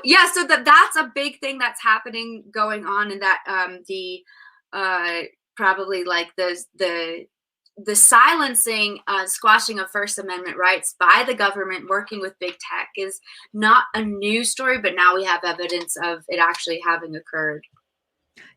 yeah, so that's a big thing that's happening going on, and that probably like the silencing, squashing of First Amendment rights by the government working with big tech is not a new story, but now we have evidence of it actually having occurred.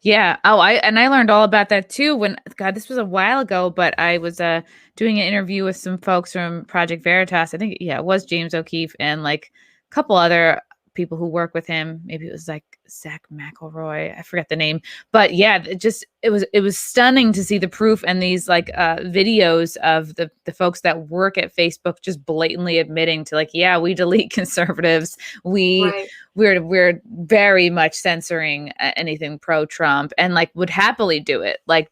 Yeah. Oh, I learned all about that too when, God, this was a while ago, but I was doing an interview with some folks from Project Veritas. I think, yeah, it was James O'Keefe and like a couple other people who work with him. Maybe it was like Zach McElroy. I forget the name. But yeah, it was stunning to see the proof and these like videos of the folks that work at Facebook just blatantly admitting to like, yeah, we delete conservatives. We Right. we're very much censoring anything pro Trump and like would happily do it. Like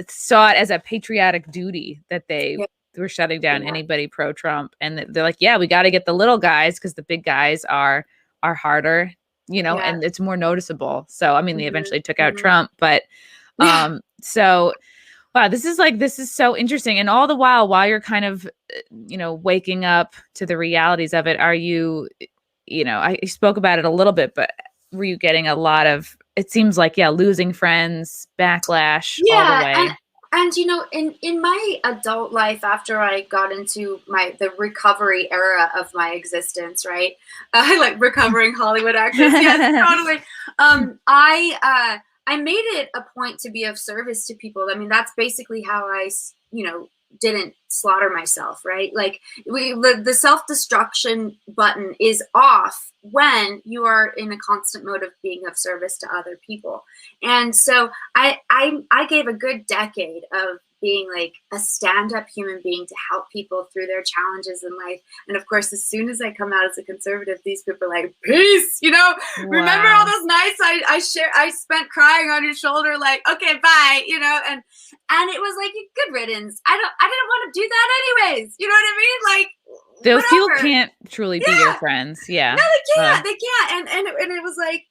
saw it as a patriotic duty that they Yeah. were shutting down Yeah. anybody pro Trump. And they're like, yeah, we got to get the little guys because the big guys are harder, Yeah. and it's more noticeable. So I mean, they Mm-hmm. eventually took out Mm-hmm. Trump, but Yeah. so wow, this is so interesting. And all the while you're kind of waking up to the realities of it, are you I spoke about it a little bit, but were you getting a lot of, it seems like, yeah, losing friends, backlash all the Yeah, way? and in my adult life, after I got into the recovery era of my existence, right? Like recovering Hollywood actress. Yes, totally. I made it a point to be of service to people. I mean, that's basically how didn't slaughter myself, right? Like the self-destruction button is off when you are in a constant mode of being of service to other people. And so I gave a good decade of being like a stand-up human being to help people through their challenges in life. And of course, as soon as I come out as a conservative, these people are like, peace, remember all Wow. those nights I spent crying on your shoulder, like, okay, bye, and it was like, good riddance. I didn't want to do that anyways. You know what I mean? Like, Those people whatever. can't truly be your Yeah. friends. No, Yeah. they Uh, can't. They can't. And it was like,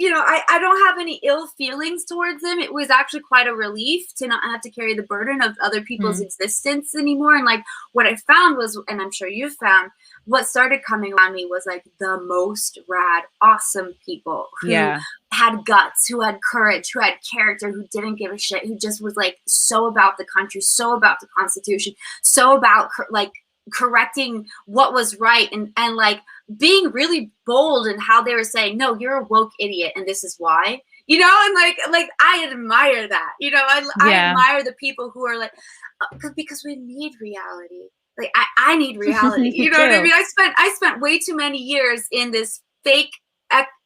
I don't have any ill feelings towards them. It was actually quite a relief to not have to carry the burden of other people's hmm. existence anymore. And like what I found was, and I'm sure you found, what started coming around me was like the most rad, awesome people who Yeah. had guts, who had courage, who had character, who didn't give a shit, who just was like so about the country, so about the Constitution, so about like correcting what was right, and like being really bold in how they were saying, no, you're a woke idiot and this is why, and like I admire that. I Yeah. admire the people who are like, because we need reality. Like I need reality. Me You know what I too. mean? I spent way too many years in this fake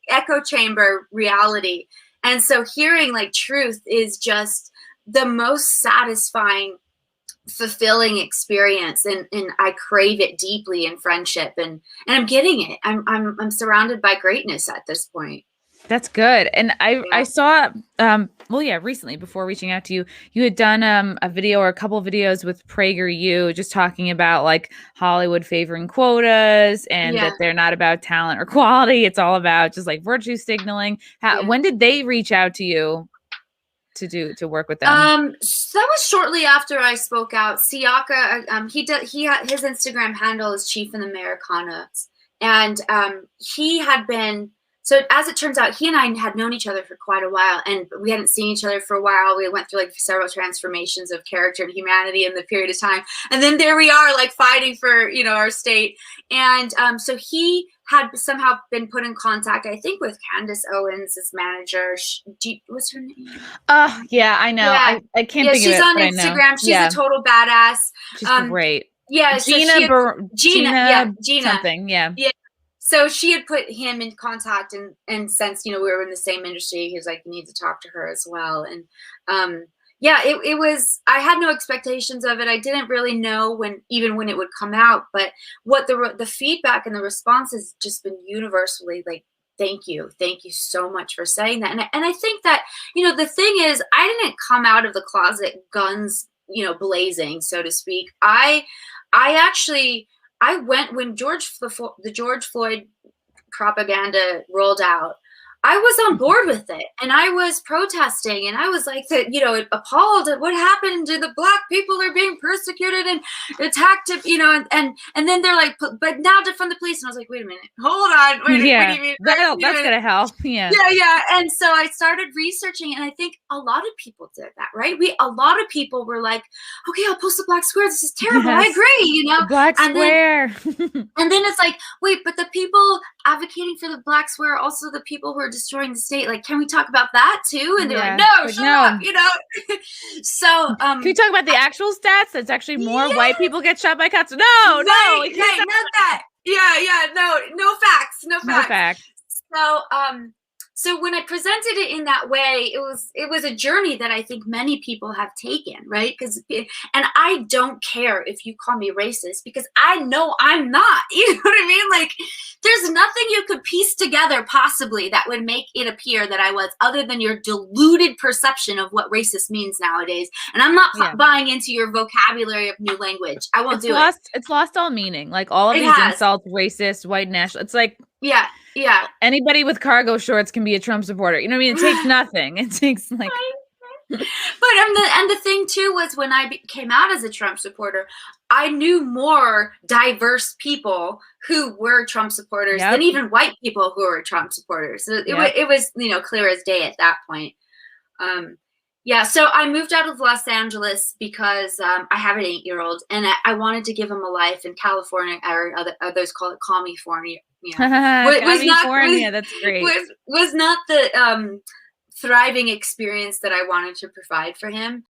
echo chamber reality, and so hearing like truth is just the most satisfying, fulfilling experience, and I crave it deeply in friendship, and I'm getting it. I'm surrounded by greatness at this point. That's good. And I Yeah. saw well, yeah, recently before reaching out to you, you had done a video or a couple of videos with PragerU just talking about like Hollywood favoring quotas and Yeah. that they're not about talent or quality. It's all about just like virtue signaling. Yeah. When did they reach out to you to work with them? So that was shortly after I spoke out. Siaka, his Instagram handle is Chief in the Americana, and he had been. So as it turns out, he and I had known each other for quite a while, and we hadn't seen each other for a while. We went through like several transformations of character and humanity in the period of time, and then there we are, like fighting for our state. And so he had somehow been put in contact, I think, with Candace Owens, his manager. What's her name? Oh, yeah, I know. Yeah. I can't Yeah, think of she's it, on but I know. Instagram. She's a Yeah, total badass. she's Um, great. yeah, so she had Gina Gina. something. Yeah. Yeah. So she had put him in contact, and since we were in the same industry, he was like, you need to talk to her as well. And yeah, it was, I had no expectations of it. I didn't really know even when it would come out, but what the feedback and the response has just been universally like, thank you so much for saying that. And I think that the thing is, I didn't come out of the closet guns blazing, so to speak. I went when the George Floyd propaganda rolled out. I was on board with it, and I was protesting, and I was like, appalled at what happened to the Black people are being persecuted and attacked, and then they're like, but now defund the police, and I was like, wait a minute, hold on, what do you mean? That's gonna help, yeah, and so I started researching, and I think a lot of people did that, right? A lot of people were like, okay, I'll post a Black square. This is terrible. Yes. I agree, The Black square. And then it's like, wait, but the people advocating for the Black square are also the people who are destroying the state. Like, can we talk about that too? And they're like, no, shut up, So can we talk about the actual stats? That's actually more white people get shot by cops. No, right, not that. Yeah, no facts. So when I presented it in that way, it was a journey that I think many people have taken, right? And I don't care if you call me racist, because I know I'm not. You know what I mean? Like, there's nothing you could piece together possibly that would make it appear that I was, other than your deluded perception of what racist means nowadays. And I'm not buying into your vocabulary of new language. I won't do it. It's lost all meaning. Like, all of these insults, racist, white national. It's like, yeah. Anybody with cargo shorts can be a Trump supporter. You know what I mean? It takes nothing. It takes like. But the thing too was, when I came out as a Trump supporter, I knew more diverse people who were Trump supporters than even white people who were Trump supporters. So it was clear as day at that point. So I moved out of Los Angeles because I have an 8-year-old, and I wanted to give him a life in California, or others call it California. California, that's great. Was not the thriving experience that I wanted to provide for him.